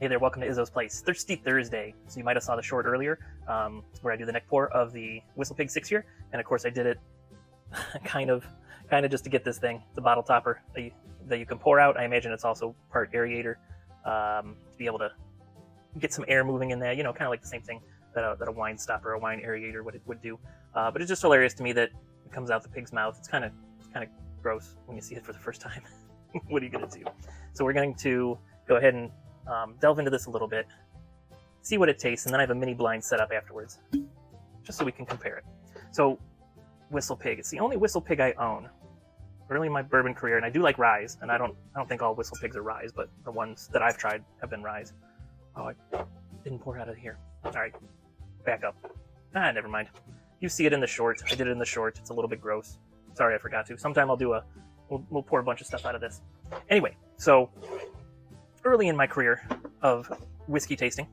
Hey there, welcome to Izzo's Place. Thirsty Thursday. So you might have saw the short earlier, where I do the neck pour of the WhistlePig 6-year, and of course I did it kind of just to get this thing, the bottle topper that you can pour out. I imagine it's also part aerator, to be able to get some air moving in there. You know, kind of like the same thing that a wine stopper, a wine aerator would do. But it's just hilarious to me that it comes out the pig's mouth. It's kind of gross when you see it for the first time. What are you gonna do? So we're going to go ahead and delve into this a little bit, see what it tastes, and then I have a mini blind set up afterwards, just so we can compare it. So, WhistlePig. It's the only WhistlePig I own early in my bourbon career, and I do like ryes, and I don't think all WhistlePigs are ryes, but the ones that I've tried have been ryes. Oh, I didn't pour out of here. All right, back up. Never mind. You see it in the short. I did it in the short. It's a little bit gross. Sorry, I forgot to. Sometime I'll do we'll pour a bunch of stuff out of this. Anyway, so early in my career of whiskey tasting,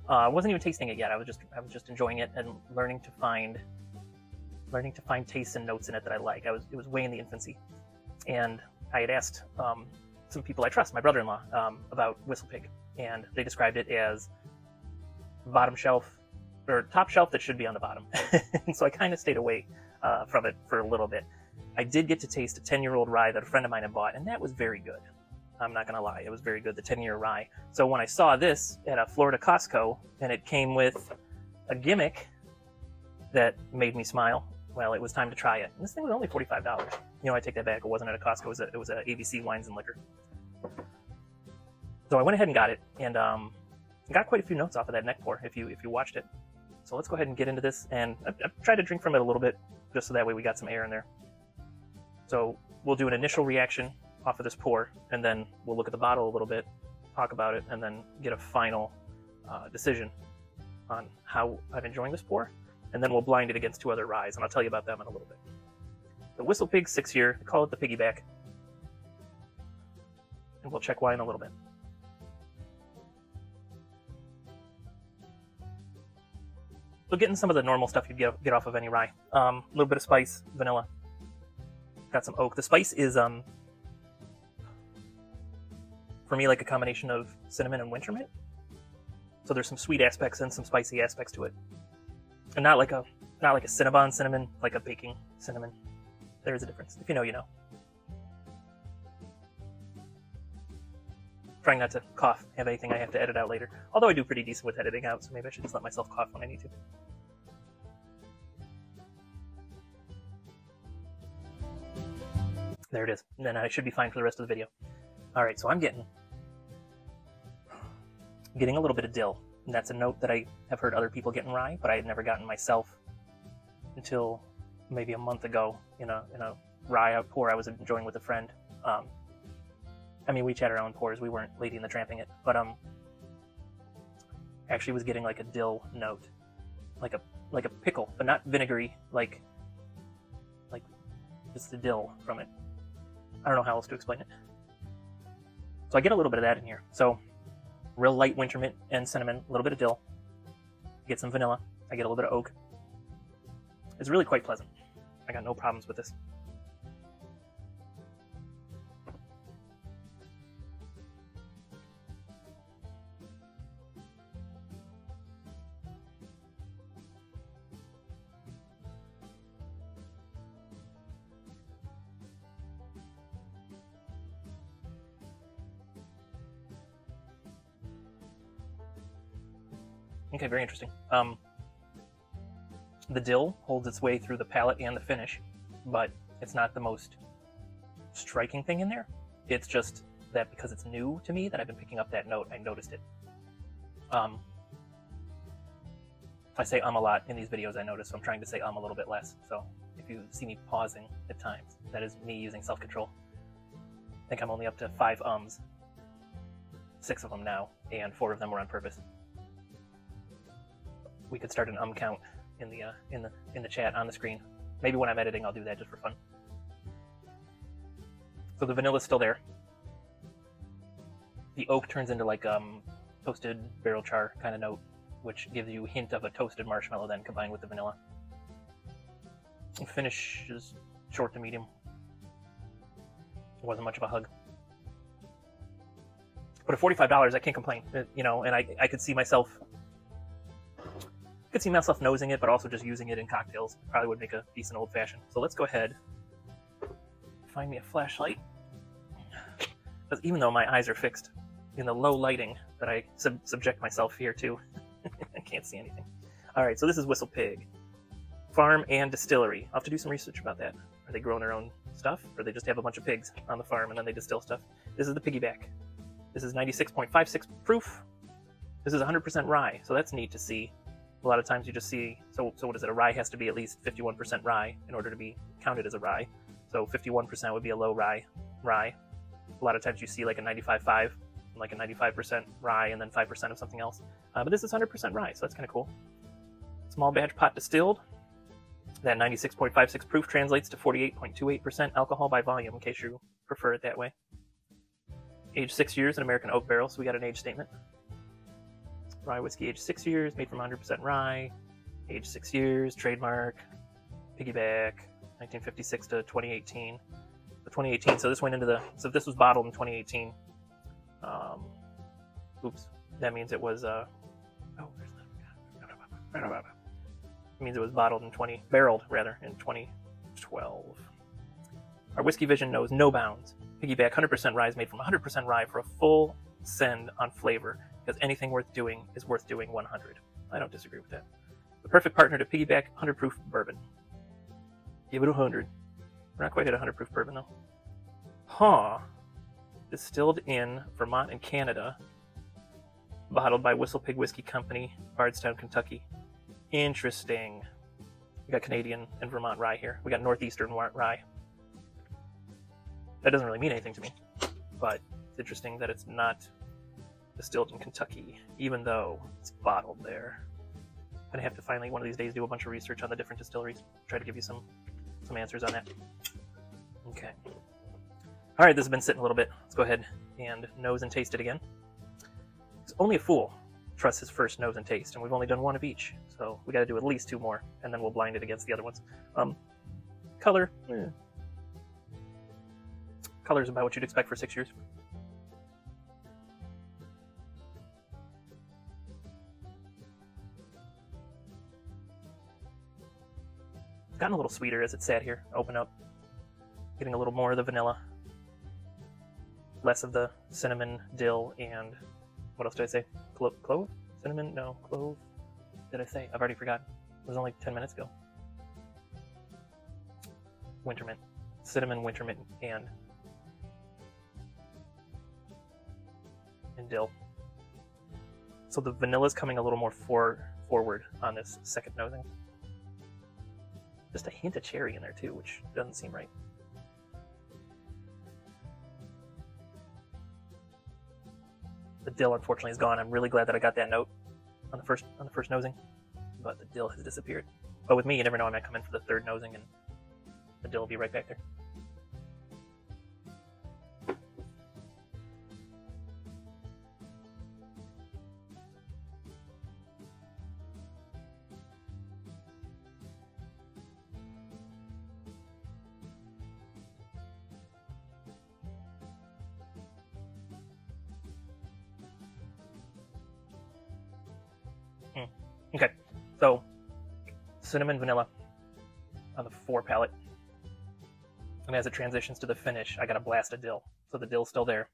I wasn't even tasting it yet. I was just enjoying it and learning to find tastes and notes in it that I like. It was way in the infancy, and I had asked some people I trust, my brother-in-law, about WhistlePig, and they described it as bottom shelf or top shelf that should be on the bottom. And so I kind of stayed away from it for a little bit. I did get to taste a 10-year-old rye that a friend of mine had bought, and that was very good. I'm not going to lie, it was very good, the 10-year rye. So when I saw this at a Florida Costco, and it came with a gimmick that made me smile, well, it was time to try it. And this thing was only $45. You know, I take that back, it wasn't at a Costco, it was at ABC Wines and Liquor. So I went ahead and got it, and got quite a few notes off of that neck pour, if you watched it. So let's go ahead and get into this, and I've tried to drink from it a little bit, just so that way we got some air in there. So we'll do an initial reaction off of this pour, and then we'll look at the bottle a little bit, talk about it, and then get a final decision on how I'm enjoying this pour, and then we'll blind it against two other ryes, and I'll tell you about them in a little bit. The WhistlePig 6-year, they call it the PiggyBack, and we'll check why in a little bit. So getting some of the normal stuff you'd get off of any rye. A little bit of spice, vanilla, got some oak. The spice is for me like a combination of cinnamon and winter mint. So there's some sweet aspects and some spicy aspects to it, and not like a Cinnabon cinnamon, like a baking cinnamon. There is a difference. If you know, you know. Trying not to cough, have anything I have to edit out later. Although I do pretty decent with editing out, so maybe I should just let myself cough when I need to. There it is. And then I should be fine for the rest of the video. Alright, so I'm getting a little bit of dill. And that's a note that I have heard other people get in rye, but I had never gotten myself until maybe a month ago in a rye pour I was enjoying with a friend. I mean, we each had our own pours. We weren't Lady in the Tramping it, but actually was getting like a dill note, like a pickle, but not vinegary, like just the dill from it. I don't know how else to explain it. So I get a little bit of that in here. So real light winter mint and cinnamon, a little bit of dill. Get some vanilla. I get a little bit of oak. It's really quite pleasant. I got no problems with this. Okay, very interesting. The dill holds its way through the palate and the finish, but it's not the most striking thing in there. It's just that because it's new to me that I've been picking up that note, I noticed it. I say a lot in these videos, I notice, so I'm trying to say a little bit less. So if you see me pausing at times, that is me using self-control. I think I'm only up to 5 ums. 6 of them now, and 4 of them were on purpose. We could start an count in the chat on the screen. Maybe when I'm editing, I'll do that just for fun. So the vanilla's still there. The oak turns into like toasted barrel char kind of note, which gives you a hint of a toasted marshmallow then combined with the vanilla. The finish is short to medium. It wasn't much of a hug. But at $45, I can't complain. You know, and I could see myself nosing it, but also just using it in cocktails. Probably would make a decent old fashioned. So let's go ahead, find me a flashlight. Because even though my eyes are fixed in the low lighting that I subject myself here to, I can't see anything. All right, so this is WhistlePig. Farm and distillery. I'll have to do some research about that. Are they growing their own stuff, or they just have a bunch of pigs on the farm and then they distill stuff? This is the PiggyBack. This is 96.56 proof. This is 100% rye, so that's neat to see. A lot of times you just see, so what is it? A rye has to be at least 51% rye in order to be counted as a rye. So 51% would be a low rye. A lot of times you see like a 95.5, like a 95% rye and then 5% of something else. But this is 100% rye, so that's kind of cool. Small batch pot distilled. That 96.56 proof translates to 48.28% alcohol by volume, in case you prefer it that way. Aged 6 years in American oak barrel, so we got an age statement. Rye whiskey aged 6 years, made from 100% rye. Aged 6 years, trademark, PiggyBack, 1956 to 2018. So 2018, so this went into the, so this was bottled in 2018. Oops, that means it was, oh, where's that? It means it was bottled in barreled rather, in 2012. Our whiskey vision knows no bounds. PiggyBack 100% rye is made from 100% rye for a full send on flavor, because anything worth doing is worth doing 100. I don't disagree with that. The perfect partner to PiggyBack 100 proof bourbon. Give it 100. We're not quite at 100 proof bourbon though. Huh. Distilled in Vermont and Canada. Bottled by WhistlePig Whiskey Company, Bardstown, Kentucky. Interesting. We got Canadian and Vermont rye here. We got Northeastern rye. That doesn't really mean anything to me, but it's interesting that it's not distilled in Kentucky, even though it's bottled there. I'm gonna have to finally one of these days do a bunch of research on the different distilleries. Try to give you some answers on that. Okay. All right, this has been sitting a little bit. Let's go ahead and nose and taste it again. It's only a fool trusts his first nose and taste, and we've only done one of each, so we got to do at least 2 more, and then we'll blind it against the other ones. Color. Color is about what you'd expect for 6 years. It's gotten a little sweeter as it sat here. Open up. Getting a little more of the vanilla. Less of the cinnamon, dill, and what else did I say? Clove? Cinnamon? No, clove. What did I say? I've already forgotten. It was only 10 minutes ago. Winter mint. Cinnamon, winter mint, and dill. So the vanilla's coming a little more forward on this second nosing. Just a hint of cherry in there too, which doesn't seem right. The dill unfortunately is gone. I'm really glad that I got that note on the first nosing, but the dill has disappeared. But with me, you never know, I might come in for the third nosing and the dill will be right back there. Okay, so cinnamon vanilla on the 4 palette, and as it transitions to the finish, I got a blast of dill. So the dill's still there,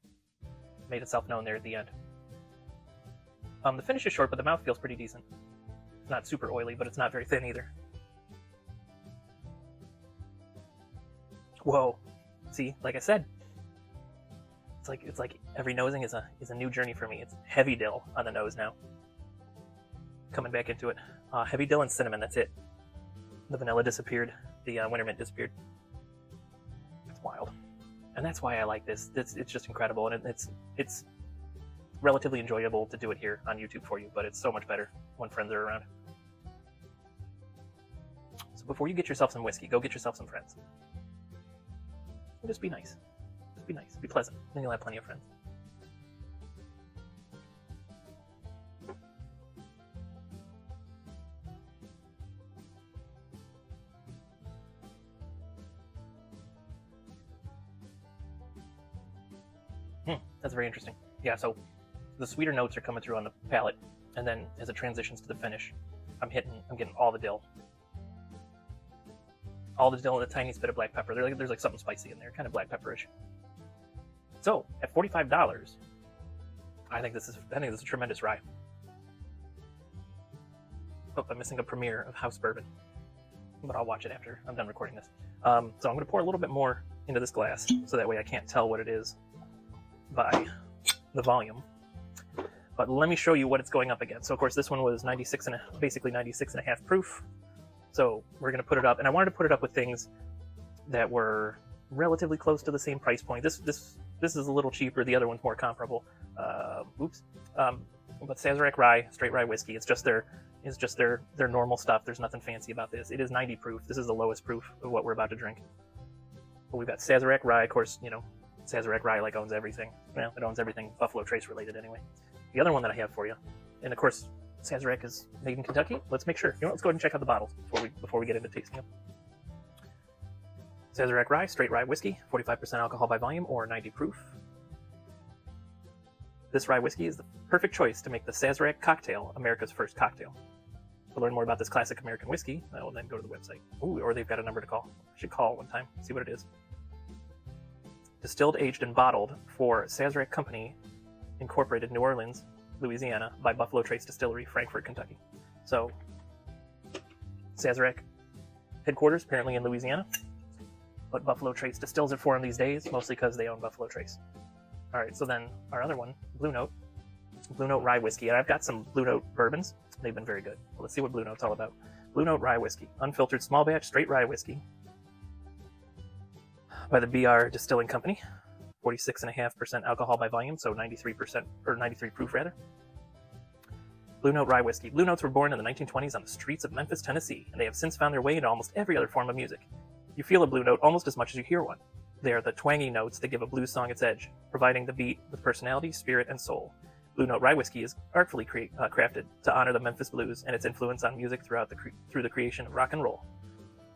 made itself known there at the end. The finish is short, but the mouth feels pretty decent. It's not super oily, but it's not very thin either. Whoa! See, like I said, it's like every nosing is a new journey for me. It's heavy dill on the nose now. Coming back into it. Heavy dill and cinnamon, that's it. The vanilla disappeared. The winter mint disappeared. It's wild. And that's why I like this. It's just incredible, and it's relatively enjoyable to do it here on YouTube for you, but it's so much better when friends are around. So before you get yourself some whiskey, go get yourself some friends. And just be nice. Just be nice. Be pleasant. Then you'll have plenty of friends. That's very interesting. Yeah, so the sweeter notes are coming through on the palate, and then as it transitions to the finish, I'm getting all the dill. All the dill and a tiny bit of black pepper. There's like something spicy in there, kind of black pepperish. So at $45, I think this is a tremendous rye. Oh, I'm missing a premiere of House Bourbon, but I'll watch it after I'm done recording this. So I'm going to pour a little bit more into this glass, so that way I can't tell what it is by the volume. But let me show you what it's going up against. So of course this one was basically 96.5 proof. So we're going to put it up, and I wanted to put it up with things that were relatively close to the same price point. This is a little cheaper. The other one's more comparable. But Sazerac rye, straight rye whiskey. It's just their normal stuff. There's nothing fancy about this. It is 90 proof. This is the lowest proof of what we're about to drink. But we've got Sazerac rye. Of course, you know, Sazerac rye like owns everything. Well, it owns everything Buffalo Trace related anyway. The other one that I have for you, and of course, Sazerac is made in Kentucky. Let's make sure. You know, let's go ahead and check out the bottles before we get into tasting them. Sazerac rye, straight rye whiskey, 45% alcohol by volume or 90 proof. This rye whiskey is the perfect choice to make the Sazerac cocktail America's first cocktail. To learn more about this classic American whiskey, I will then go to the website. Ooh, or they've got a number to call. I should call one time, see what it is. Distilled, aged, and bottled for Sazerac Company, Incorporated, New Orleans, Louisiana, by Buffalo Trace Distillery, Frankfort, Kentucky. So, Sazerac headquarters apparently in Louisiana, but Buffalo Trace distills it for them these days, mostly because they own Buffalo Trace. All right, so then our other one, Blue Note rye whiskey, and I've got some Blue Note bourbons. They've been very good. Well, let's see what Blue Note's all about. Blue Note rye whiskey, unfiltered small batch straight rye whiskey by the BR Distilling Company, 46.5% alcohol by volume, so 93% or 93 proof rather. Blue Note rye whiskey. Blue Notes were born in the 1920s on the streets of Memphis, Tennessee, and they have since found their way into almost every other form of music. You feel a Blue Note almost as much as you hear one. They are the twangy notes that give a blues song its edge, providing the beat with personality, spirit, and soul. Blue Note rye whiskey is artfully crafted to honor the Memphis blues and its influence on music through the creation of rock and roll.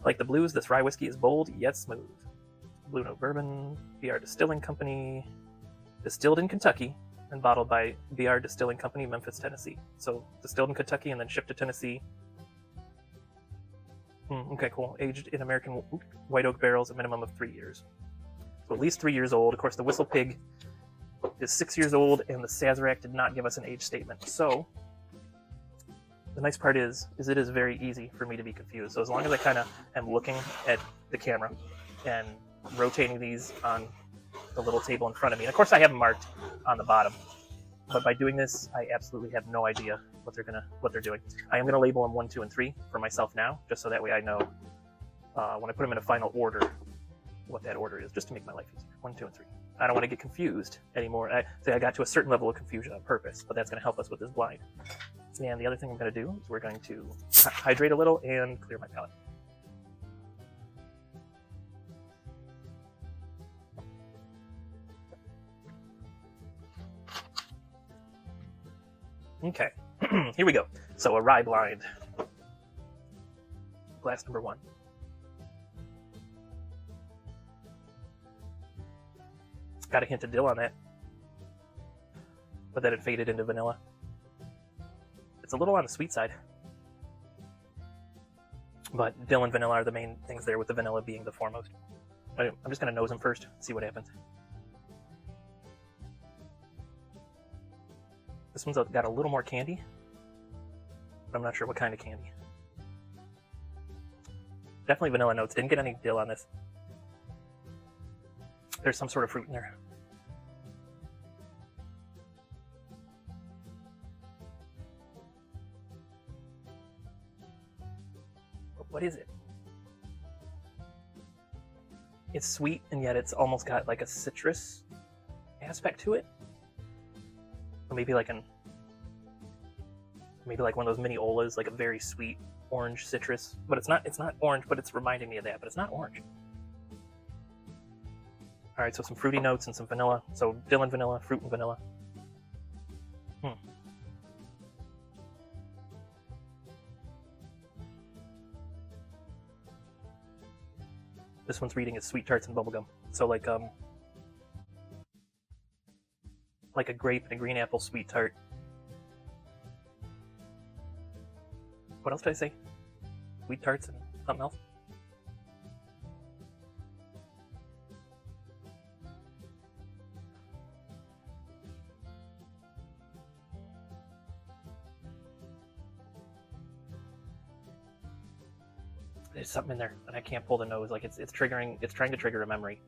Like the blues, this rye whiskey is bold yet smooth. Blue Note bourbon, BR Distilling Company, distilled in Kentucky and bottled by BR Distilling Company, Memphis, Tennessee. So distilled in Kentucky and then shipped to Tennessee. Okay, cool. Aged in American white oak barrels a minimum of 3 years. So at least 3 years old. Of course, the WhistlePig is 6 years old, and the Sazerac did not give us an age statement. So the nice part is it is very easy for me to be confused. So as long as I kind of am looking at the camera and rotating these on the little table in front of me, and of course I have them marked on the bottom, but by doing this, I absolutely have no idea what they're doing. I am gonna label them 1, 2, and 3 for myself now, just so that way I know when I put them in a final order what that order is, just to make my life easier. 1, 2, and 3. I don't want to get confused anymore. I got to a certain level of confusion on purpose, but that's going to help us with this blind. And the other thing I'm going to do is we're going to hydrate a little and clear my palate. Okay, here we go. So a rye blind. Glass number 1. Got a hint of dill on that, but then it faded into vanilla. It's a little on the sweet side, but dill and vanilla are the main things there, with the vanilla being the foremost. I'm just going to nose them first, see what happens. This one's got a little more candy, but I'm not sure what kind of candy. Definitely vanilla notes. Didn't get any dill on this. There's some sort of fruit in there. But what is it? It's sweet, and yet it's almost got like a citrus aspect to it. Or maybe like one of those mini olas, like a very sweet orange citrus. But it's not orange, but it's reminding me of that, but it's not orange. All right, so some fruity notes and some vanilla. So dill and vanilla, fruit and vanilla. This one's reading as sweet tarts and bubblegum. So like like a grape and a green apple sweet tart. What else did I say? Sweet tarts and something else? There's something in there, and I can't pull the nose. Like it's triggering. It's trying to trigger a memory.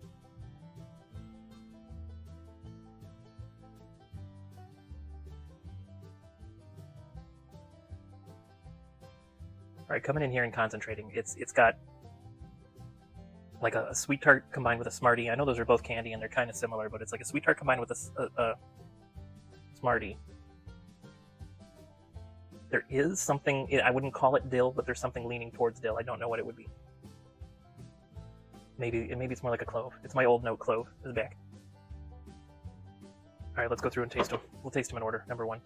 All right, coming in here and concentrating. It's got like a sweet tart combined with a Smartie. I know those are both candy and they're kind of similar, but it's like a sweet tart combined with a Smartie. There is something, I wouldn't call it dill, but there's something leaning towards dill. I don't know what it would be. Maybe it's more like a clove. It's my old note clove is back. All right, let's go through and taste them. We'll taste them in order. Number one.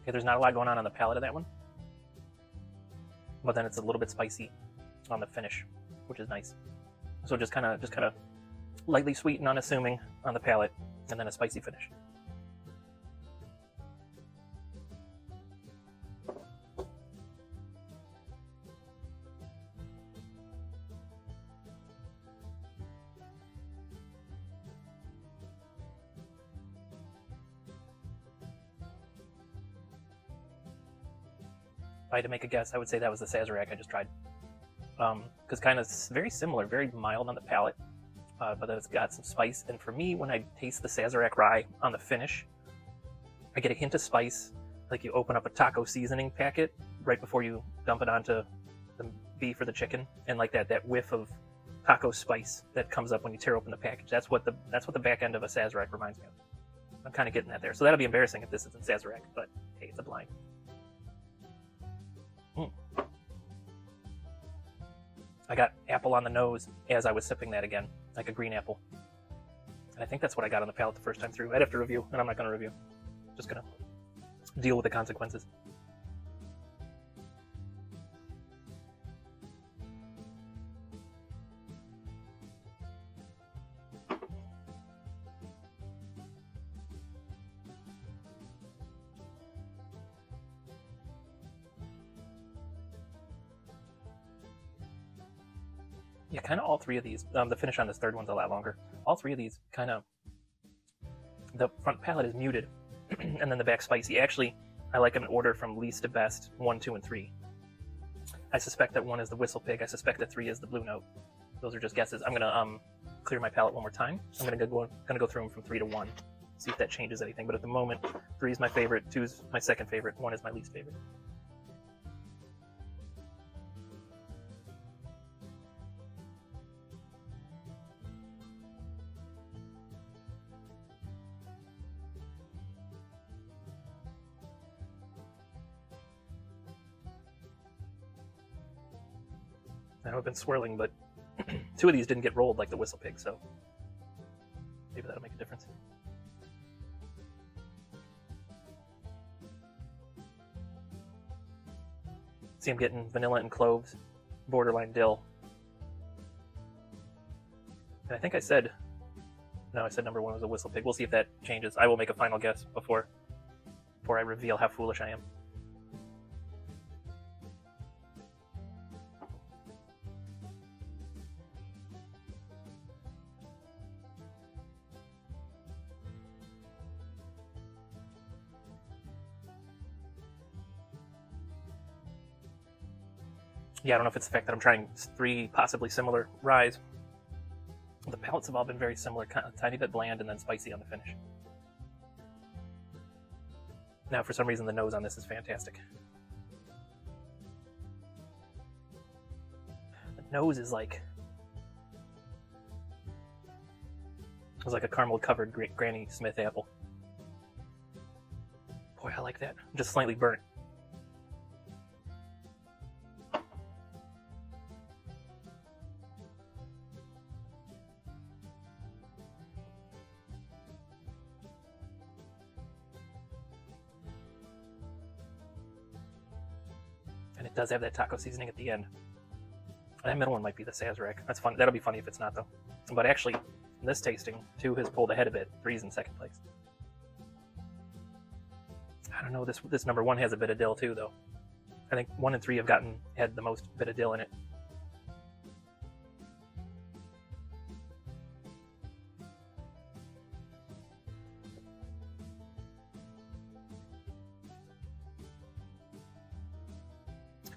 Okay, there's not a lot going on the palate of that one, but then it's a little bit spicy on the finish, which is nice. So just kind of lightly sweet and unassuming on the palate, and then a spicy finish. If I had to make a guess, I would say that was the Sazerac I just tried. Because kind of very similar, very mild on the palate, but then it's got some spice. And for me, when I taste the Sazerac rye on the finish, I get a hint of spice, like you open up a taco seasoning packet right before you dump it onto the beef or the chicken, and like that whiff of taco spice that comes up when you tear open the package. That's what the back end of a Sazerac reminds me of. I'm kind of getting that there. So that'll be embarrassing if this isn't Sazerac, but hey, it's a blind. I got apple on the nose as I was sipping that again, like a green apple. And I think that's what I got on the palate the first time through. I'd have to review, and I'm not going to review. Just going to deal with the consequences. Yeah, kind of all three of these. The finish on this third one's a lot longer. All three of these kind of, the front palate is muted, and then the back spicy. Actually, I like them in order from least to best, 1, 2, and 3. I suspect that 1 is the WhistlePig. I suspect that 3 is the Blue Note. Those are just guesses. I'm gonna clear my palate one more time. I'm gonna go through them from 3 to 1, see if that changes anything. But at the moment, 3 is my favorite, 2 is my second favorite, 1 is my least favorite. I know I've been swirling, but 2 of these didn't get rolled like the WhistlePig, so maybe that'll make a difference. See, I'm getting vanilla and cloves, borderline dill. And I think I said, no, I said number 1 was a WhistlePig. We'll see if that changes. I will make a final guess before I reveal how foolish I am. Yeah, I don't know if it's the fact that I'm trying 3 possibly similar ryes. The palates have all been very similar, kind of a tiny bit bland and then spicy on the finish. Now, for some reason, the nose on this is fantastic. The nose is like... it's like a caramel-covered Granny Smith apple. Boy, I like that. Just slightly burnt. does have that taco seasoning at the end. That middle one might be the Sazerac. That's fun. That'll be funny if it's not, though. But actually, in this tasting, 2 has pulled ahead a bit. 3's in second place. I don't know. This number 1 has a bit of dill too, though. I think 1 and 3 have had the most bit of dill in it.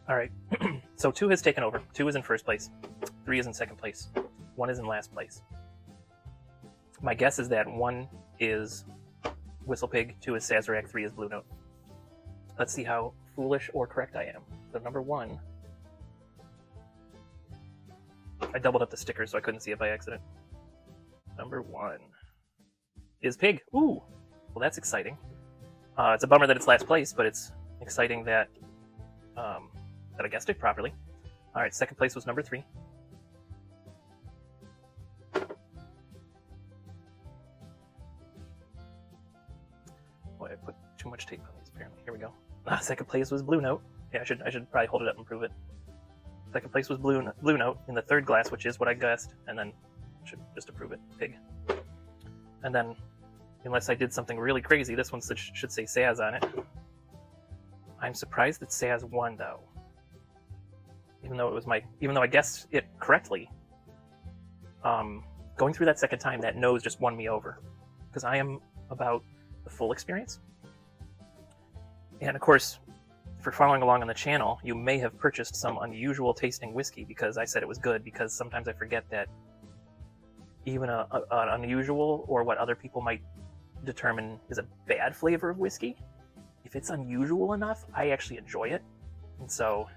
All right, so 2 has taken over. 2 is in first place. 3 is in second place. 1 is in last place. My guess is that 1 is WhistlePig, 2 is Sazerac, 3 is Blue Note. Let's see how foolish or correct I am. So number 1, I doubled up the stickers so I couldn't see it by accident. Number 1 is Pig. Ooh, well that's exciting. It's a bummer that it's last place, but it's exciting that I guessed it properly. All right, second place was number 3. Boy, I put too much tape on these apparently. Here we go. Second place was Blue Note. Yeah, I should probably hold it up and prove it. Second place was Blue Note in the third glass, which is what I guessed, and then should just approve it. Pig. And then, unless I did something really crazy, this one should say Saz on it. I'm surprised that Saz won though. Even though I guessed it correctly, going through that second time, that nose just won me over. Because I am about the full experience. And of course, for following along on the channel, you may have purchased some unusual tasting whiskey because I said it was good, because sometimes I forget that even an unusual, or what other people might determine is a bad flavor of whiskey, if it's unusual enough, I actually enjoy it. And so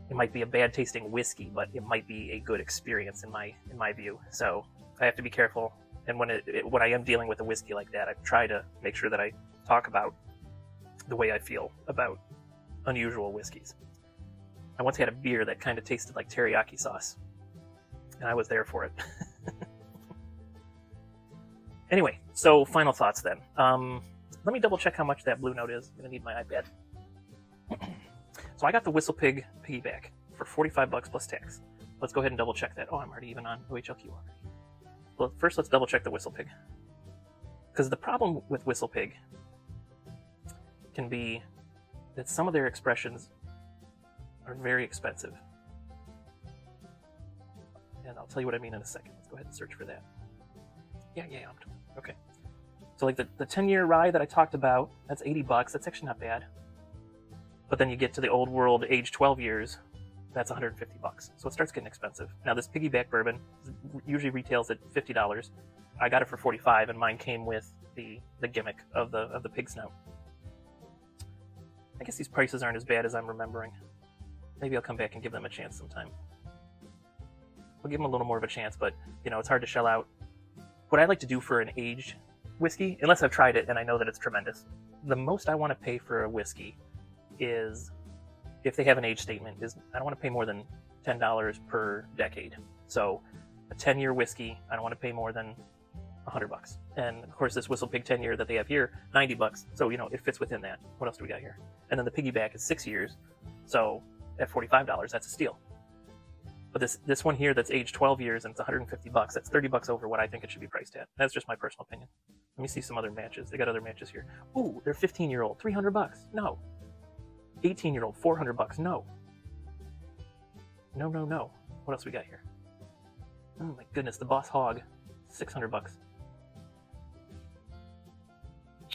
it might be a bad tasting whiskey, but it might be a good experience in my view. So I have to be careful. And when I am dealing with a whiskey like that, I try to make sure that I talk about the way I feel about unusual whiskeys. I once had a beer that kind of tasted like teriyaki sauce, and I was there for it. Anyway, so final thoughts then. Let me double check how much that Blue Note is. I'm gonna need my iPad. So I got the WhistlePig PiggyBack for 45 bucks plus tax. Let's go ahead and double check that. Oh, I'm already even on OHLQ already. Well, first let's double check the WhistlePig. Because the problem with WhistlePig can be that some of their expressions are very expensive. And I'll tell you what I mean in a second. Let's go ahead and search for that. Yeah, okay. So like the 10-year rye that I talked about, that's 80 bucks. That's actually not bad. But then you get to the old world age 12 years, that's 150 bucks. So it starts getting expensive. Now this PiggyBack bourbon usually retails at $50. I got it for 45, and mine came with the gimmick of the pig snout. I guess these prices aren't as bad as I'm remembering. Maybe I'll come back and give them a chance sometime. I'll give them a little more of a chance, but you know, it's hard to shell out. What I like to do for an aged whiskey, unless I've tried it and I know that it's tremendous, the most I want to pay for a whiskey is, if they have an age statement, is I don't want to pay more than $10 per decade. So a 10-year whiskey, I don't want to pay more than 100 bucks. And of course this WhistlePig 10-year that they have here, 90 bucks. So, you know, it fits within that. What else do we got here? And then the PiggyBack is 6 years. So at $45, that's a steal. But this one here that's aged 12 years and it's 150 bucks, that's 30 bucks over what I think it should be priced at. That's just my personal opinion. Let me see some other matches. They got other matches here. Ooh, they're 15-year-old, 300 bucks. No. 18-year-old, 400 bucks. No. No. What else we got here? Oh my goodness, the Boss Hog, 600 bucks.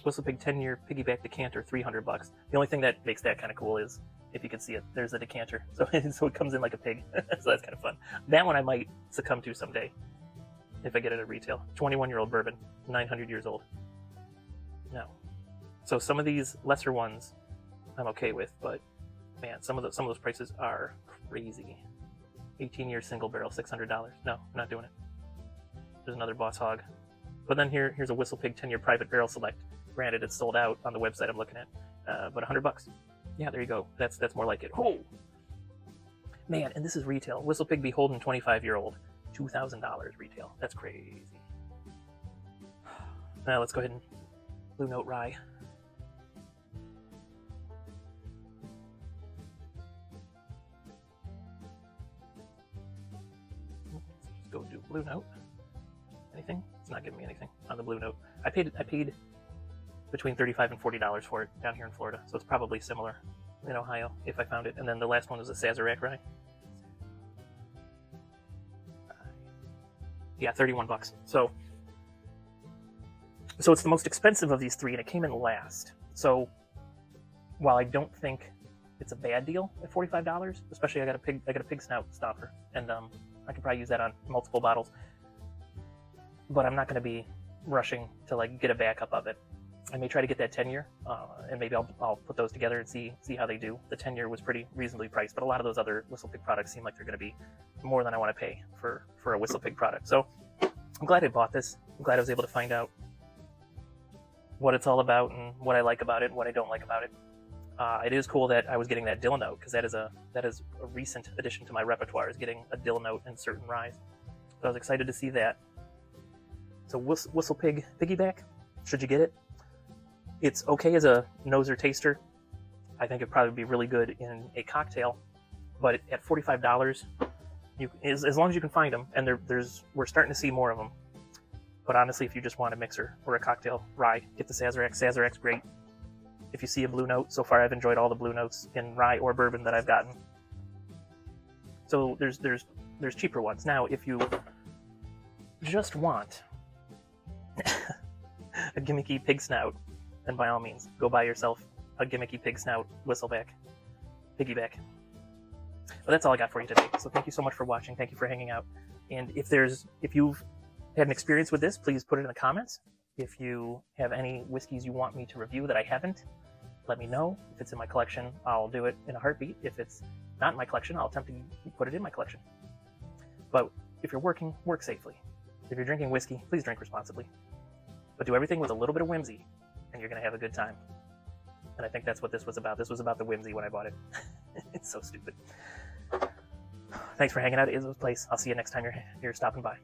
WhistlePig 10-year PiggyBack decanter, 300 bucks. The only thing that makes that kind of cool is, if you can see it, there's a decanter. So it comes in like a pig. So that's kind of fun. That one I might succumb to someday, if I get it at retail. 21-year-old bourbon, 900 years old. No. So some of these lesser ones I'm okay with, but man, some of those prices are crazy. 18-year single barrel, $600. No, I'm not doing it. There's another Boss Hog. But then here's a WhistlePig 10-year private barrel select. Granted, it's sold out on the website I'm looking at, but 100 bucks. Yeah, there you go. That's more like it. Oh, man, and this is retail. WhistlePig Beholden 25-year-old, $2,000 retail. That's crazy. Now let's go ahead and Blue Note Rye. Blue Note. Anything? It's not giving me anything on the Blue Note. I paid between $35 and $40 for it down here in Florida, so it's probably similar in Ohio if I found it. And then the last one was a Sazerac rye. Yeah, 31 bucks. So it's the most expensive of these three, and it came in last. So while I don't think it's a bad deal at $45, especially I got a pig snout stopper, and I could probably use that on multiple bottles. But I'm not going to be rushing to like get a backup of it. I may try to get that 10-year, and maybe I'll put those together and see how they do. The 10-year was pretty reasonably priced, but a lot of those other WhistlePig products seem like they're going to be more than I want to pay for a WhistlePig product. So I'm glad I bought this. I'm glad I was able to find out what it's all about and what I like about it and what I don't like about it. It is cool that I was getting that dill note, because that is a recent addition to my repertoire, is getting a dill note in certain ryes. So I was excited to see that. So WhistlePig PiggyBack, should you get it? It's okay as a noser taster. I think it'd probably be really good in a cocktail, but at $45, as long as you can find them, and we're starting to see more of them. But honestly, if you just want a mixer or a cocktail rye, get the Sazerac. Sazerac's great. If you see a Blue Note, so far I've enjoyed all the Blue Notes in rye or bourbon that I've gotten. So there's cheaper ones. Now, if you just want a gimmicky pig snout, then by all means, go buy yourself a gimmicky pig snout whistleback, PiggyBack. But that's all I got for you today. So thank you so much for watching. Thank you for hanging out. And if you've had an experience with this, please put it in the comments. If you have any whiskeys you want me to review that I haven't, let me know. If it's in my collection, I'll do it in a heartbeat. If it's not in my collection, I'll attempt to put it in my collection. But if you're working, work safely. If you're drinking whiskey, please drink responsibly. But do everything with a little bit of whimsy, and you're going to have a good time. And I think that's what this was about. This was about the whimsy when I bought it. It's so stupid. Thanks for hanging out at Izzo's place. I'll see you next time you're stopping by.